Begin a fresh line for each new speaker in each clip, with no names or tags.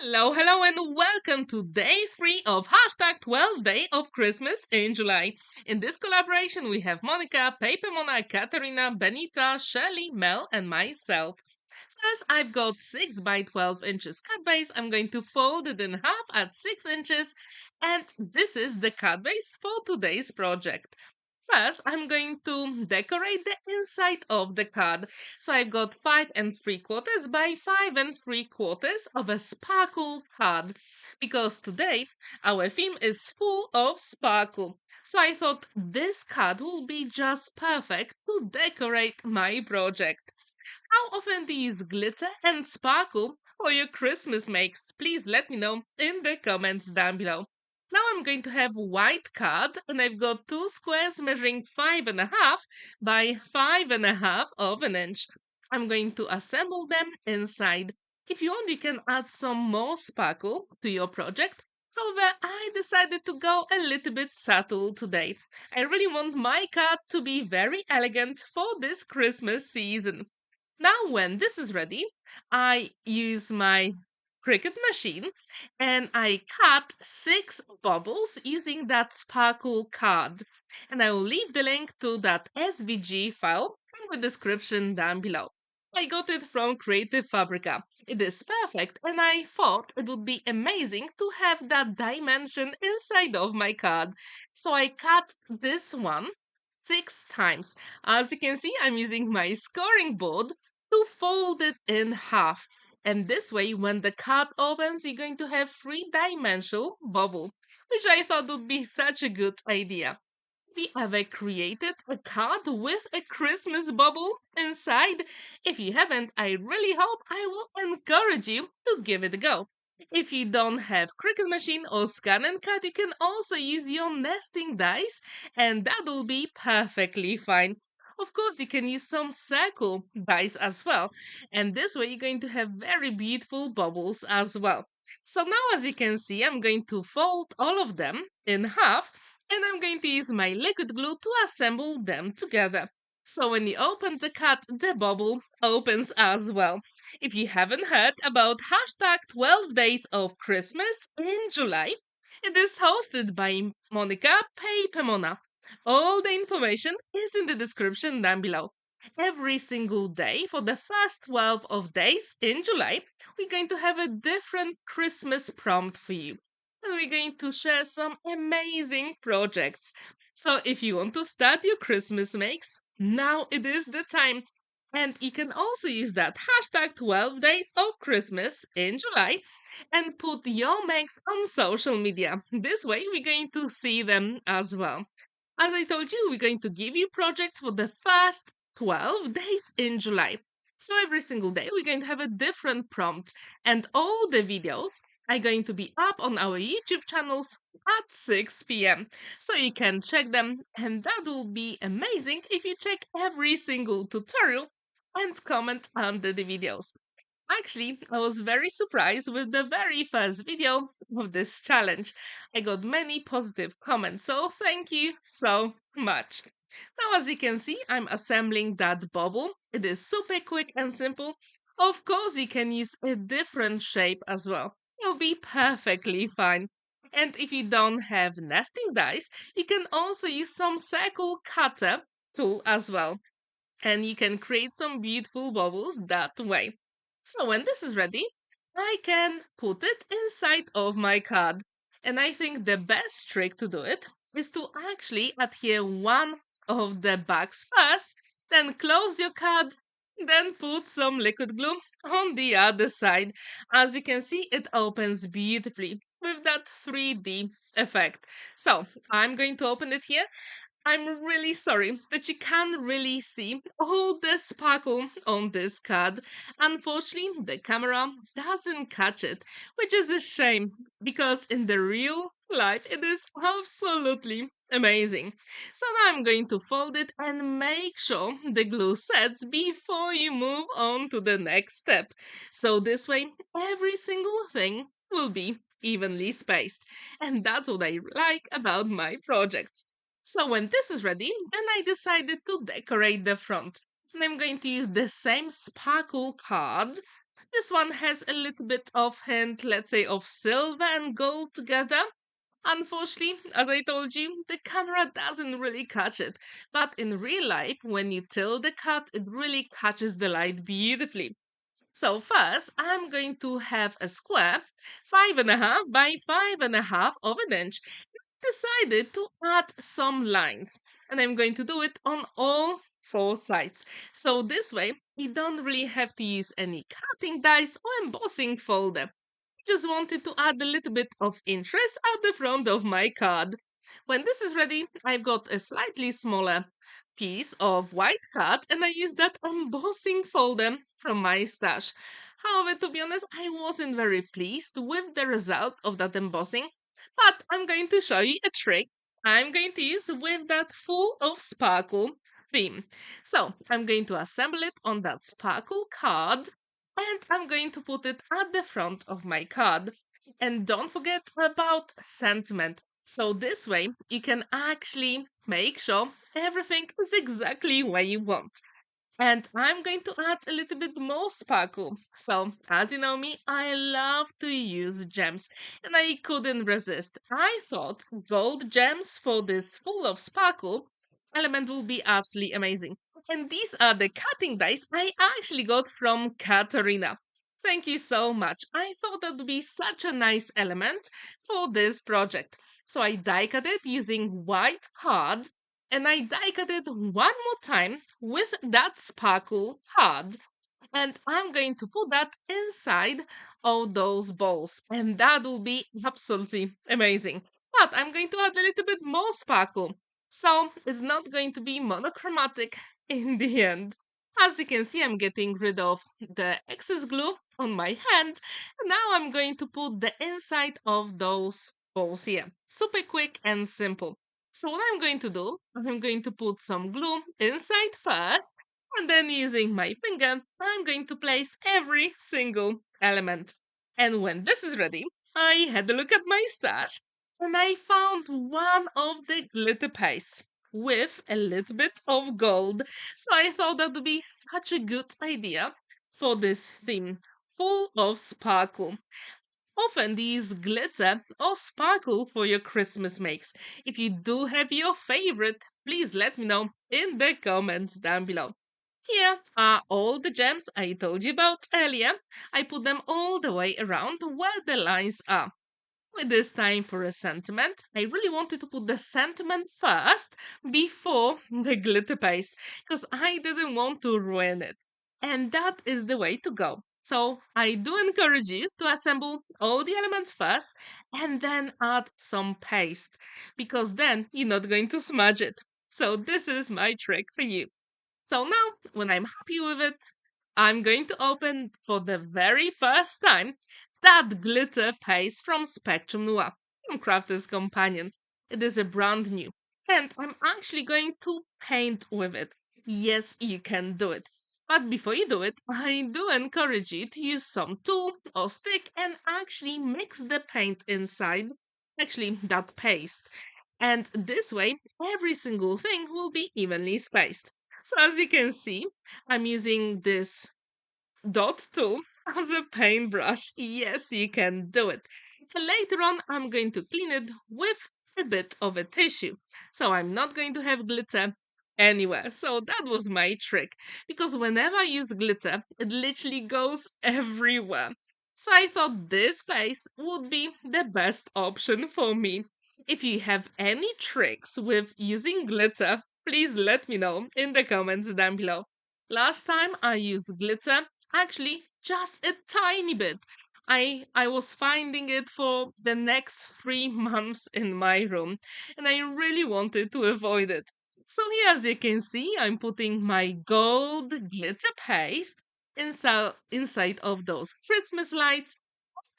Hello, hello, and welcome to day 3 of hashtag 12 Day of Christmas in July. In this collaboration, we have Monika, PaperMona, Katarina, Benita, Shirley, Mel, and myself. First, I've got 6 by 12 inches cut base. I'm going to fold it in half at 6 inches, and this is the cut base for today's project. First, I'm going to decorate the inside of the card. So I've got 5 3/4 by 5 3/4 of a sparkle card. Because today our theme is full of sparkle. So I thought this card will be just perfect to decorate my project. How often do you use glitter and sparkle for your Christmas makes? Please let me know in the comments down below. Now I'm going to have white card and I've got 2 squares measuring 5.5 by 5.5 of an inch. I'm going to assemble them inside. If you want, you can add some more sparkle to your project. However, I decided to go a little bit subtle today. I really want my card to be very elegant for this Christmas season. Now, when this is ready, I use my CRICUT machine and I cut 6 bubbles using that sparkle card. And I will leave the link to that SVG file in the description down below. I got it from Creative Fabrica. It is perfect, and I thought it would be amazing to have that dimension inside of my card. So I cut this one 6 times. As you can see, I'm using my scoring board to fold it in half. And this way, when the card opens, you're going to have three-dimensional bubble, which I thought would be such a good idea. Have you ever created a card with a Christmas bubble inside? If you haven't, I really hope I will encourage you to give it a go. If you don't have Cricut machine or scan and cut, you can also use your nesting dice, and that will be perfectly fine. Of course, you can use some circle dice as well, and this way you're going to have very beautiful bubbles as well. So now, as you can see, I'm going to fold all of them in half, and I'm going to use my liquid glue to assemble them together. So when you open the cut, the bubble opens as well. If you haven't heard about hashtag 12 Days of Christmas in July, it is hosted by Monika PaperMona. All the information is in the description down below. Every single day for the first 12 of days in July, we're going to have a different Christmas prompt for you. And we're going to share some amazing projects. So if you want to start your Christmas makes, now it is the time. And you can also use that hashtag 12 days of Christmas in July and put your makes on social media. This way, we're going to see them as well. As I told you, we're going to give you projects for the first 12 days in July. So every single day, we're going to have a different prompt, and all the videos are going to be up on our YouTube channels at 6 p.m. So you can check them, and that will be amazing if you check every single tutorial and comment under the videos. Actually, I was very surprised with the very first video of this challenge. I got many positive comments, so thank you so much. Now, as you can see, I'm assembling that bubble. It is super quick and simple. Of course, you can use a different shape as well. It'll be perfectly fine. And if you don't have nesting dice, you can also use some circle cutter tool as well. And you can create some beautiful bubbles that way. So when this is ready, I can put it inside of my card. And I think the best trick to do it is to actually adhere one of the bags first, then close your card, then put some liquid glue on the other side. As you can see, it opens beautifully with that 3D effect. So I'm going to open it here. I'm really sorry that you can't really see all the sparkle on this card. Unfortunately, the camera doesn't catch it, which is a shame because in the real life it is absolutely amazing. So now I'm going to fold it and make sure the glue sets before you move on to the next step. So this way, every single thing will be evenly spaced. And that's what I like about my projects. So when this is ready, then I decided to decorate the front. And I'm going to use the same sparkle card This one has a little bit of hint, let's say, of silver and gold together. Unfortunately, as I told you, the camera doesn't really catch it. But in real life, when you tilt the cut, it really catches the light beautifully. So first, I'm going to have a square 5.5 by 5.5 of an inch. Decided to add some lines, and I'm going to do it on all four sides. So this way, you don't really have to use any cutting dies or embossing folder. Just wanted to add a little bit of interest at the front of my card. When this is ready, I've got a slightly smaller piece of white card and I use that embossing folder from my stash. However, to be honest, I wasn't very pleased with the result of that embossing, but I'm going to show you a trick I'm going to use with that full of sparkle theme. So I'm going to assemble it on that sparkle card and I'm going to put it at the front of my card. And don't forget about sentiment. So this way you can actually make sure everything is exactly where you want. And I'm going to add a little bit more sparkle. So, as you know me, I love to use gems and I couldn't resist. I thought gold gems for this full of sparkle element will be absolutely amazing. And these are the cutting dies I actually got from Katarina. Thank you so much. I thought that would be such a nice element for this project. So I die cut it using white card and I die cut it one more time with that sparkle card. And I'm going to put that inside of those balls. And that will be absolutely amazing. But I'm going to add a little bit more sparkle. So it's not going to be monochromatic in the end. As you can see, I'm getting rid of the excess glue on my hand. And now I'm going to put the inside of those balls here. Super quick and simple. So what I'm going to do, I'm going to put some glue inside first, and then using my finger, I'm going to place every single element. And when this is ready, I had a look at my stash, and I found one of the glitter pastes with a little bit of gold. So I thought that would be such a good idea for this theme, full of sparkle. Often these glitter or sparkle for your Christmas makes. If you do have your favorite, please let me know in the comments down below. Here are all the gems I told you about earlier. I put them all the way around where the lines are. With this time for a sentiment, I really wanted to put the sentiment first before the glitter paste because I didn't want to ruin it. And that is the way to go. So I do encourage you to assemble all the elements first and then add some paste because then you're not going to smudge it. So this is my trick for you. So now, when I'm happy with it, I'm going to open for the very first time that glitter paste from Spectrum Noir from Crafter's Companion. It is a brand new, and I'm actually going to paint with it. Yes, you can do it. But before you do it, I do encourage you to use some tool or stick and actually mix the paint inside, actually, that paste. And this way, every single thing will be evenly spaced. So as you can see, I'm using this dot tool as a paintbrush. Yes, you can do it. And later on, I'm going to clean it with a bit of a tissue. So I'm not going to have glitter anywhere. So that was my trick. Because whenever I use glitter, it literally goes everywhere. So I thought this base would be the best option for me. If you have any tricks with using glitter, please let me know in the comments down below. Last time I used glitter, actually just a tiny bit. I was finding it for the next 3 months in my room, and I really wanted to avoid it. So here, as you can see, I'm putting my gold glitter paste inside of those Christmas lights.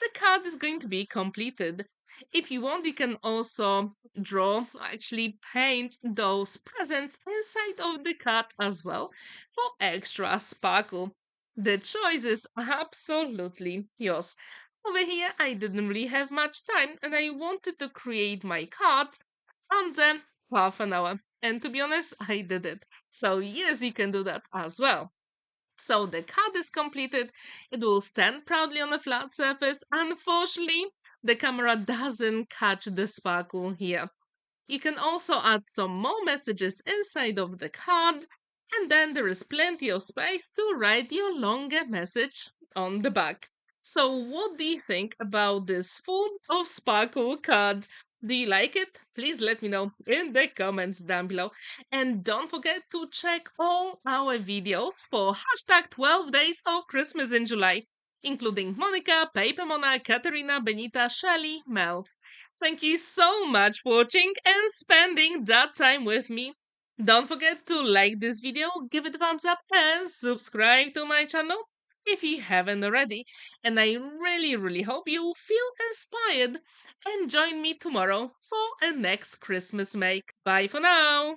The card is going to be completed. If you want, you can also draw, actually paint those presents inside of the card as well for extra sparkle. The choice is absolutely yours. Over here, I didn't really have much time and I wanted to create my card under half an hour. And to be honest, I did it. So yes, you can do that as well. So the card is completed. It will stand proudly on a flat surface. Unfortunately, the camera doesn't catch the sparkle here. You can also add some more messages inside of the card, and then there is plenty of space to write your longer message on the back. So what do you think about this full of sparkle card? Do you like it? Please let me know in the comments down below. And don't forget to check all our videos for hashtag 12 days of Christmas in July, including Monika, PaperMona, Katarina, Benita, Shirley, Mel. Thank you so much for watching and spending that time with me. Don't forget to like this video, give it a thumbs up, and subscribe to my channel if you haven't already. And I really hope you feel inspired and join me tomorrow for a next Christmas make. Bye for now!